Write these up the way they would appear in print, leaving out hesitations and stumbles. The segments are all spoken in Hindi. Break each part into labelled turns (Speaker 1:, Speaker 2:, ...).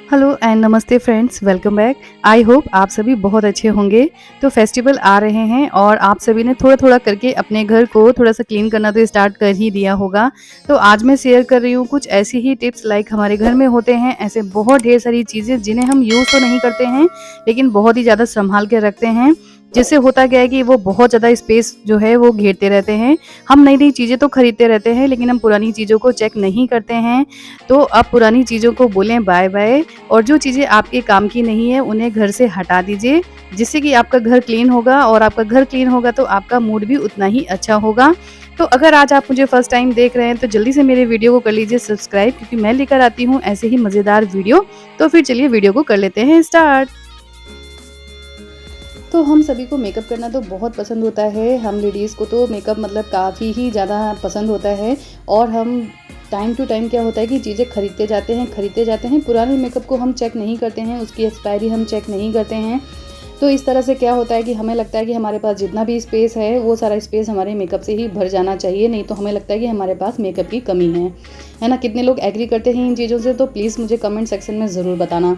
Speaker 1: हेलो एंड नमस्ते friends, welcome back. I hope आप सभी बहुत अच्छे होंगे। तो फेस्टिवल आ रहे हैं और आप सभी ने थोड़ा-थोड़ा करके अपने घर को थोड़ा-सा क्लीन करना तो स्टार्ट कर ही दिया होगा। तो आज मैं शेयर कर रही हूँ कुछ ऐसी ही टिप्स लाइक हमारे घर में होते हैं ऐसे बहुत ढेर सारी चीज़ें जिन्हें हम यूज़ तो नहीं करते हैं, लेकिन बहुत ही ज़्यादा सँभाल के रखते हैं। जिससे होता क्या है कि वो बहुत ज़्यादा स्पेस जो है वो घेरते रहते हैं। हम नई-नई चीज़ें तो खरीदते रहते हैं, लेकिन हम पुरानी चीज़ों को चेक नहीं करते हैं। तो अब पुरानी चीज़ों को बोलें बाय-बाय और जो चीज़ें आपके काम की नहीं है उन्हें घर से हटा दीजिए, जिससे कि आपका घर क्लीन होगा और आपका घर क्लीन होगा तो आपका मूड भी उतना ही अच्छा होगा। तो अगर आज आप मुझे फर्स्ट टाइम देख रहे हैं तो जल्दी से मेरे वीडियो को कर लीजिए सब्सक्राइब, क्योंकि मैं लेकर आती हूँ ऐसे ही मज़ेदार वीडियो। तो फिर चलिए वीडियो को कर लेते हैं स्टार्ट। तो हम सभी को मेकअप करना तो बहुत पसंद होता है। हम लेडीज़ को तो मेकअप मतलब काफ़ी ही ज़्यादा पसंद होता है और हम टाइम टू टाइम क्या होता है कि चीज़ें खरीदते जाते हैं। पुराने मेकअप को हम चेक नहीं करते हैं, उसकी एक्सपायरी हम चेक नहीं करते हैं। तो इस तरह से क्या होता है कि हमें लगता है कि हमारे पास जितना भी स्पेस है वो सारा स्पेस हमारे मेकअप से ही भर जाना चाहिए, नहीं तो हमें लगता है कि हमारे पास मेकअप की कमी है ना? कितने लोग एग्री करते हैं इन चीज़ों से, तो प्लीज़ मुझे कमेंट सेक्शन में ज़रूर बताना।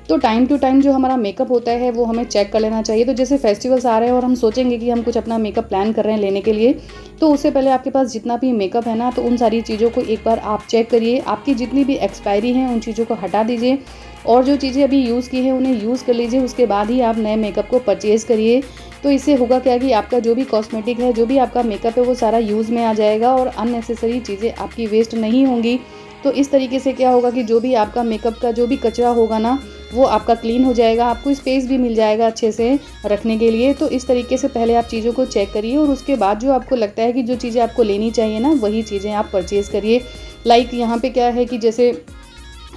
Speaker 1: तो टाइम टू टाइम जो हमारा मेकअप होता है वो हमें चेक कर लेना चाहिए। तो जैसे फेस्टिवल्स आ रहे हैं और हम सोचेंगे कि हम कुछ अपना मेकअप प्लान कर रहे हैं लेने के लिए, तो उससे पहले आपके पास जितना भी मेकअप है ना, तो उन सारी चीज़ों को एक बार आप चेक करिए। आपकी जितनी भी एक्सपायरी हैं उन चीज़ों को हटा दीजिए और जो चीज़ें अभी यूज़ की हैं उन्हें यूज़ कर लीजिए। उसके बाद ही आप नए मेकअप को परचेज़ करिए। तो इससे होगा क्या कि आपका जो भी कॉस्मेटिक है, जो भी आपका मेकअप है, वो सारा यूज़ में आ जाएगा और अननेसेसरी चीज़ें आपकी वेस्ट नहीं होंगी। तो इस तरीके से क्या होगा कि जो भी आपका मेकअप का जो भी कचरा होगा ना, वो आपका क्लीन हो जाएगा, आपको स्पेस भी मिल जाएगा अच्छे से रखने के लिए। तो इस तरीके से पहले आप चीज़ों को चेक करिए और उसके बाद जो आपको लगता है कि जो चीज़ें आपको लेनी चाहिए ना, वही चीज़ें आप परचेज़ करिए। लाइक यहाँ पे क्या है कि जैसे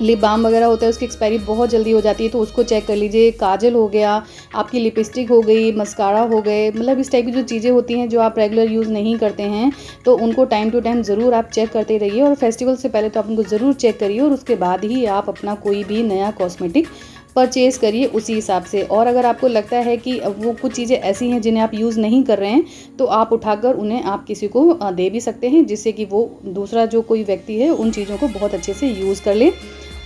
Speaker 1: लिप बाम वगैरह होता है, उसकी एक्सपायरी बहुत जल्दी हो जाती है, तो उसको चेक कर लीजिए। काजल हो गया, आपकी लिपस्टिक हो गई, मस्कारा हो गए, मतलब इस टाइप की जो चीज़ें होती हैं जो आप रेगुलर यूज़ नहीं करते हैं, तो उनको टाइम टू टाइम ज़रूर आप चेक करते रहिए। और फेस्टिवल से पहले तो आप उनको ज़रूर चेक करिए और उसके बाद ही आप अपना कोई भी नया कॉस्मेटिक परचेज़ करिए उसी हिसाब से। और अगर आपको लगता है कि वो कुछ चीज़ें ऐसी हैं जिन्हें आप यूज़ नहीं कर रहे हैं, तो आप उठाकर उन्हें आप किसी को दे भी सकते हैं, जिससे कि वो दूसरा जो कोई व्यक्ति है उन चीज़ों को बहुत अच्छे से यूज़ कर ले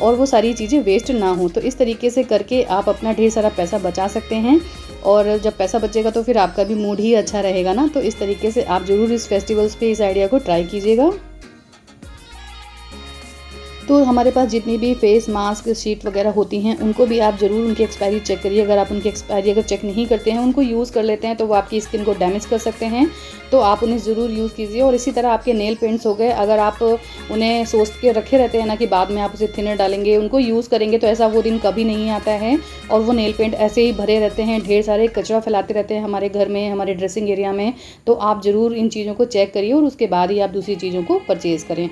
Speaker 1: और वो सारी चीज़ें वेस्ट ना हो। तो इस तरीके से करके आप अपना ढेर सारा पैसा बचा सकते हैं और जब पैसा बचेगा तो फिर आपका भी मूड ही अच्छा रहेगा ना। तो इस तरीके से आप ज़रूर इस फेस्टिवल्स पे इस आइडिया को ट्राई कीजिएगा। तो हमारे पास जितनी भी फेस मास्क शीट वगैरह होती हैं उनको भी आप ज़रूर उनकी एक्सपायरी चेक करिए। अगर आप उनकी एक्सपायरी अगर चेक नहीं करते हैं, उनको यूज़ कर लेते हैं, तो वो आपकी स्किन को डैमेज कर सकते हैं, तो आप उन्हें ज़रूर यूज़ कीजिए। और इसी तरह आपके नेल पेंट्स हो गए, अगर आप उन्हें सोच के रखे रहते हैं ना कि बाद में आप उसे थिनर डालेंगे, उनको यूज़ करेंगे, तो ऐसा वो दिन कभी नहीं आता है और वो नेल पेंट ऐसे ही भरे रहते हैं, ढेर सारे कचरा फैलाते रहते हैं हमारे घर में, हमारे ड्रेसिंग एरिया में। तो आप ज़रूर इन चीज़ों को चेक करिए और उसके बाद ही आप दूसरी चीज़ों को परचेज़ करें।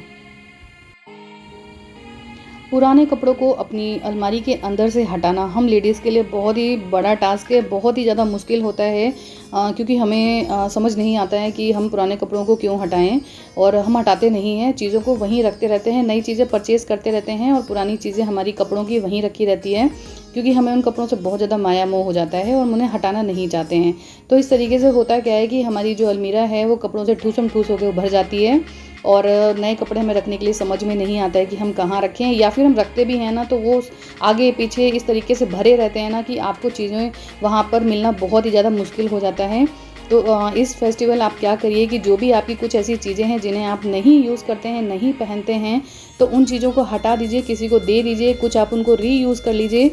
Speaker 1: पुराने कपड़ों को अपनी अलमारी के अंदर से हटाना हम लेडीज़ के लिए बहुत ही बड़ा टास्क है, बहुत ही ज़्यादा मुश्किल होता है, क्योंकि हमें समझ नहीं आता है कि हम पुराने कपड़ों को क्यों हटाएं। और हम हटाते नहीं हैं, चीज़ों को वहीं रखते रहते हैं, नई चीज़ें परचेज़ करते रहते हैं और पुरानी चीज़ें हमारी कपड़ों की वहीं रखी रहती है, क्योंकि हमें उन कपड़ों से बहुत ज़्यादा माया मोह हो जाता है और हम उन्हें हटाना नहीं चाहते हैं। तो इस तरीके से होता क्या है कि हमारी जो अलमीरा है वो कपड़ों से ठूसम ठूस होकर भर जाती है और नए कपड़े हमें रखने के लिए समझ में नहीं आता है कि हम कहाँ रखें, या फिर हम रखते भी हैं ना तो वो आगे पीछे इस तरीके से भरे रहते हैं ना कि आपको चीज़ें वहाँ पर मिलना बहुत ही ज़्यादा मुश्किल हो जाता है। तो इस फेस्टिवल आप क्या करिए कि जो भी आपकी कुछ ऐसी चीज़ें हैं जिन्हें आप नहीं यूज़ करते हैं, नहीं पहनते हैं, तो उन चीज़ों को हटा दीजिए, किसी को दे दीजिए, कुछ आप उनको रीयूज़ कर लीजिए।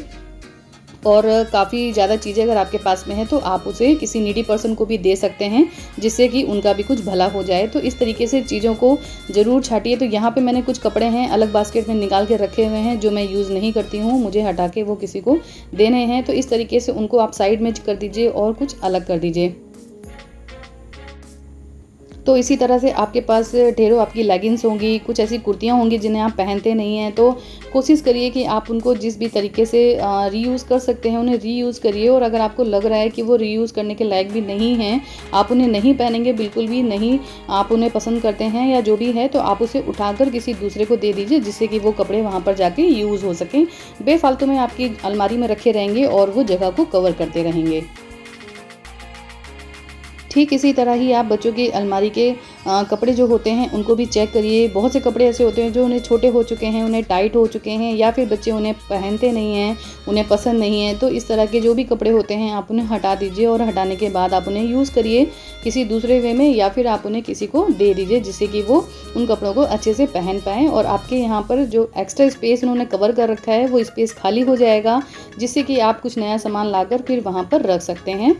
Speaker 1: और काफ़ी ज़्यादा चीज़ें अगर आपके पास में है तो आप उसे किसी नीडी पर्सन को भी दे सकते हैं, जिससे कि उनका भी कुछ भला हो जाए। तो इस तरीके से चीज़ों को ज़रूर छाटिए। तो यहाँ पे मैंने कुछ कपड़े हैं अलग बास्केट में निकाल के रखे हुए हैं जो मैं यूज़ नहीं करती हूँ, मुझे हटा के वो किसी को देने हैं। तो इस तरीके से उनको आप साइड में कर दीजिए और कुछ अलग कर दीजिए। तो इसी तरह से आपके पास ढेरों आपकी लेगिंग्स होंगी, कुछ ऐसी कुर्तियाँ होंगी जिन्हें आप पहनते नहीं हैं, तो कोशिश करिए कि आप उनको जिस भी तरीके से रीयूज़ कर सकते हैं उन्हें रीयूज़ करिए। और अगर आपको लग रहा है कि वो रीयूज़ करने के लायक भी नहीं हैं, आप उन्हें नहीं पहनेंगे, बिल्कुल भी नहीं, आप उन्हें पसंद करते हैं या जो भी है, तो आप उसे उठाकर किसी दूसरे को दे दीजिए, जिससे कि वो कपड़े वहाँ पर जाके यूज़ हो सकें। बेफालतू में आपकी अलमारी में रखे रहेंगे और वो जगह को कवर करते रहेंगे। ठीक इसी तरह ही आप बच्चों की अलमारी के कपड़े जो होते हैं उनको भी चेक करिए। बहुत से कपड़े ऐसे होते हैं जो उन्हें छोटे हो चुके हैं, उन्हें टाइट हो चुके हैं, या फिर बच्चे उन्हें पहनते नहीं हैं, उन्हें पसंद नहीं है। तो इस तरह के जो भी कपड़े होते हैं आप उन्हें हटा दीजिए, और हटाने के बाद आप उन्हें यूज़ करिए किसी दूसरे वे में, या फिर आप उन्हें किसी को दे दीजिए जिससे कि वो उन कपड़ों को अच्छे से पहन पाएँ। और आपके यहाँ पर जो एक्स्ट्रा स्पेस उन्होंने कवर कर रखा है वो स्पेस खाली हो जाएगा, जिससे कि आप कुछ नया सामान लाकर फिर वहाँ पर रख सकते हैं।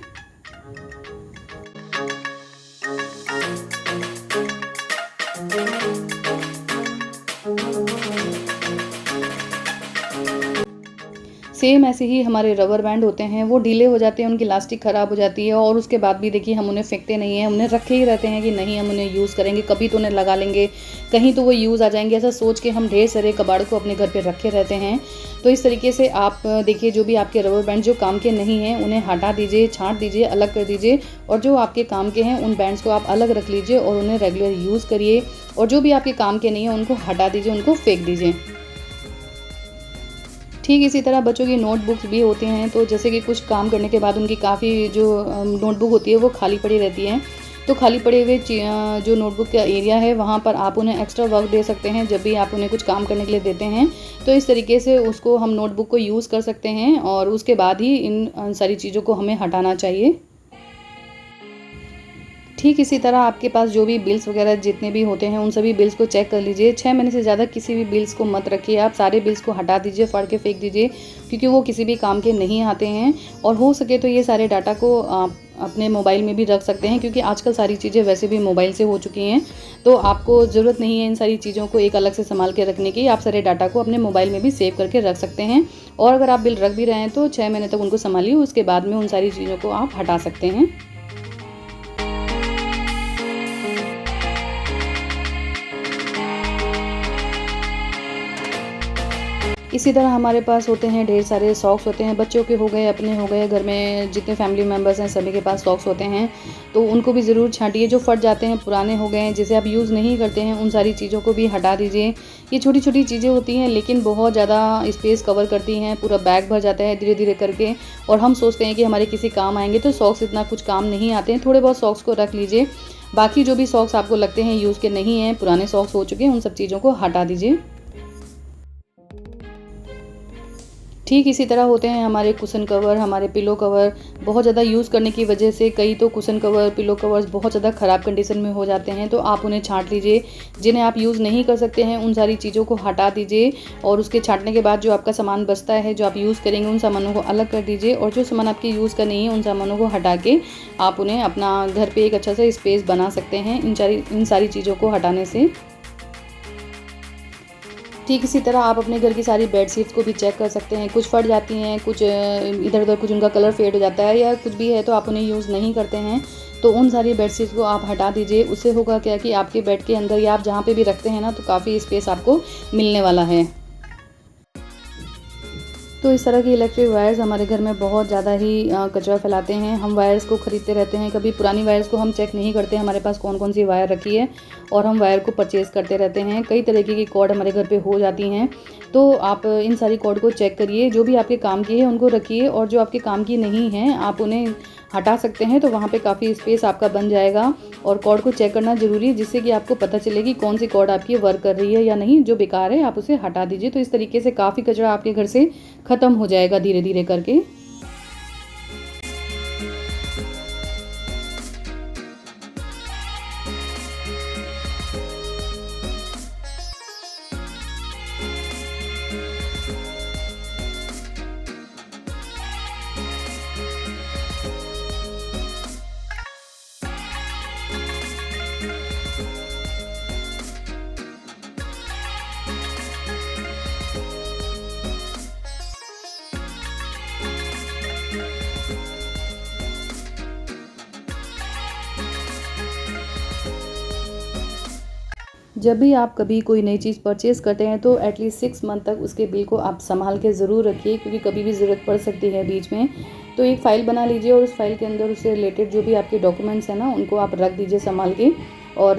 Speaker 1: सेम ऐसे ही हमारे रबर बैंड होते हैं, वो ढीले हो जाते हैं, उनकी इलास्टिक ख़राब हो जाती है, और उसके बाद भी देखिए हम उन्हें फेंकते नहीं हैं, उन्हें रखे ही रहते हैं कि नहीं हम उन्हें यूज़ करेंगे, कभी तो उन्हें लगा लेंगे, कहीं तो वो यूज़ आ जाएंगे, ऐसा सोच के हम ढेर सारे कबाड़ को अपने घर पे रखे रहते हैं। तो इस तरीके से आप देखिए जो भी आपके रबर बैंड जो काम के नहीं हैं उन्हें हटा दीजिए, छाँट दीजिए, अलग कर दीजिए, और जो आपके काम के हैं उन बैंड्स को आप अलग रख लीजिए और उन्हें रेगुलर यूज़ करिए। और जो भी आपके काम के नहीं हैं उनको हटा दीजिए, उनको फेंक दीजिए। ठीक इसी तरह बच्चों की नोटबुक्स भी होती हैं, तो जैसे कि कुछ काम करने के बाद उनकी काफ़ी जो नोटबुक होती है वो खाली पड़ी रहती है। तो खाली पड़े हुए जो नोटबुक का एरिया है वहाँ पर आप उन्हें एक्स्ट्रा वर्क दे सकते हैं जब भी आप उन्हें कुछ काम करने के लिए देते हैं। तो इस तरीके से उसको हम नोटबुक को यूज़ कर सकते हैं, और उसके बाद ही इन सारी चीज़ों को हमें हटाना चाहिए। ठीक इसी तरह आपके पास जो भी बिल्स वगैरह जितने भी होते हैं उन सभी बिल्स को चेक कर लीजिए। 6 महीने से ज़्यादा किसी भी बिल्स को मत रखिए, आप सारे बिल्स को हटा दीजिए, फाड़ के फेंक दीजिए, क्योंकि वो किसी भी काम के नहीं आते हैं। और हो सके तो ये सारे डाटा को आप अपने मोबाइल में भी रख सकते हैं, क्योंकि आजकल सारी चीज़ें वैसे भी मोबाइल से हो चुकी हैं, तो आपको ज़रूरत नहीं है इन सारी चीज़ों को एक अलग से संभाल के रखने की। आप सारे डाटा को अपने मोबाइल में भी सेव करके रख सकते हैं, और अगर आप बिल रख भी रहे हैं तो 6 महीने तक उनको संभालिए, उसके बाद में उन सारी चीज़ों को आप हटा सकते हैं। इसी तरह हमारे पास होते हैं ढेर सारे सॉक्स होते हैं, बच्चों के हो गए, अपने हो गए, घर में जितने फैमिली मेम्बर्स हैं सभी के पास सॉक्स होते हैं। तो उनको भी ज़रूर छांटिए, जो फट जाते हैं, पुराने हो गए हैं, जिसे आप यूज़ नहीं करते हैं, उन सारी चीज़ों को भी हटा दीजिए। ये छोटी छोटी चीज़ें होती हैं लेकिन बहुत ज़्यादा स्पेस कवर करती हैं, पूरा बैग भर जाता है धीरे धीरे करके, और हम सोचते हैं कि हमारे किसी काम आएंगे। तो सॉक्स इतना कुछ काम नहीं आते हैं, थोड़े बहुत सॉक्स को रख लीजिए। बाकी जो भी सॉक्स आपको लगते हैं यूज़ के नहीं हैं, पुराने सॉक्स हो चुके हैं, उन सब चीज़ों को हटा दीजिए। ठीक इसी तरह होते हैं हमारे कुशन कवर, हमारे पिलो कवर। बहुत ज़्यादा यूज़ करने की वजह से कई तो कुशन कवर, पिलो कवर्स बहुत ज़्यादा ख़राब कंडीशन में हो जाते हैं, तो आप उन्हें छाँट लीजिए। जिन्हें आप यूज़ नहीं कर सकते हैं उन सारी चीज़ों को हटा दीजिए, और उसके छाँटने के बाद जो आपका सामान बचता है, जो आप यूज़ करेंगे, उन सामानों को अलग कर दीजिए, और जो सामान आपके यूज़ का नहीं है उन सामानों को हटा के आप उन्हें अपना घर पर एक अच्छा सा स्पेस बना सकते हैं इन सारी चीज़ों को हटाने से। ठीक इसी तरह आप अपने घर की सारी बेडशीट्स को भी चेक कर सकते हैं। कुछ फट जाती हैं, कुछ इधर उधर, कुछ उनका कलर फेड हो जाता है, या कुछ भी है तो आप उन्हें यूज़ नहीं करते हैं, तो उन सारी बेडशीट्स को आप हटा दीजिए। उससे होगा क्या कि आपके बेड के अंदर या आप जहाँ पे भी रखते हैं ना, तो काफ़ी स्पेस आपको मिलने वाला है। तो इस तरह की इलेक्ट्रिक वायर्स हमारे घर में बहुत ज़्यादा ही कचरा फैलाते हैं। हम वायर्स को ख़रीदते रहते हैं, कभी पुरानी वायर्स को हम चेक नहीं करते हमारे पास कौन कौन सी वायर रखी है, और हम वायर को परचेज़ करते रहते हैं। कई तरीके की कॉर्ड हमारे घर पे हो जाती हैं, तो आप इन सारी कॉर्ड को चेक करिए। जो भी आपके काम की है उनको रखिए, और जो आपके काम की नहीं है आप उन्हें हटा सकते हैं, तो वहाँ पे काफ़ी स्पेस आपका बन जाएगा। और कॉर्ड को चेक करना ज़रूरी है, जिससे कि आपको पता चले कि कौन सी कॉर्ड आपकी वर्क कर रही है या नहीं। जो बेकार है आप उसे हटा दीजिए। तो इस तरीके से काफ़ी कचरा आपके घर से ख़त्म हो जाएगा धीरे धीरे करके। जब भी आप कभी कोई नई चीज़ परचेज़ करते हैं तो एटलीस्ट 6 मंथ तक उसके बिल को आप संभाल के ज़रूर रखिए, क्योंकि कभी भी ज़रूरत पड़ सकती है बीच में। तो एक फ़ाइल बना लीजिए, और उस फाइल के अंदर उससे रिलेटेड जो भी आपके डॉक्यूमेंट्स हैं ना, उनको आप रख दीजिए संभाल के, और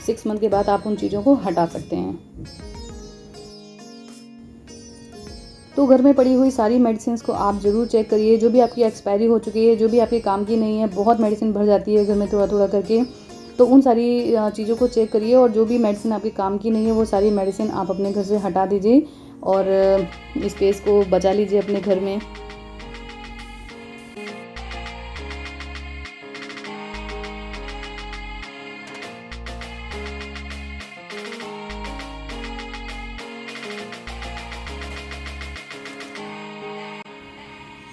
Speaker 1: 6 मंथ के बाद आप उन चीज़ों को हटा सकते हैं। तो घर में पड़ी हुई सारी मेडिसिन को आप ज़रूर चेक करिए। जो भी आपकी एक्सपायरी हो चुकी है, जो भी आपके काम की नहीं है, बहुत मेडिसिन भर जाती है घर में थोड़ा थोड़ा करके, तो उन सारी चीज़ों को चेक करिए और जो भी मेडिसिन आपके काम की नहीं है वो सारी मेडिसिन आप अपने घर से हटा दीजिए और स्पेस को बचा लीजिए अपने घर में।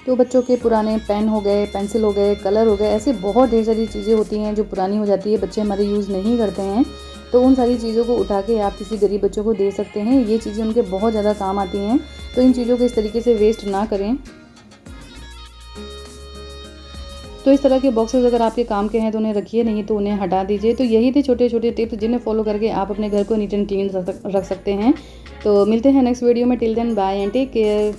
Speaker 1: तो बच्चों के पुराने पेन हो गए, पेंसिल हो गए, कलर हो गए, ऐसे बहुत ढेर सारी चीज़ें होती हैं जो पुरानी हो जाती है, बच्चे हमारे यूज़ नहीं करते हैं। तो उन सारी चीज़ों को उठा के आप किसी गरीब बच्चों को दे सकते हैं। ये चीज़ें उनके बहुत ज़्यादा काम आती हैं, तो इन चीज़ों को इस तरीके से वेस्ट ना करें। तो इस तरह के बॉक्सेस अगर आपके काम के हैं तो उन्हें रखिए, नहीं तो उन्हें हटा दीजिए। तो यही थे छोटे-छोटे टिप्स जिन्हें फॉलो करके आप अपने घर को नीट एंड क्लीन रख सकते हैं। तो मिलते हैं नेक्स्ट वीडियो में। Till then bye and take care.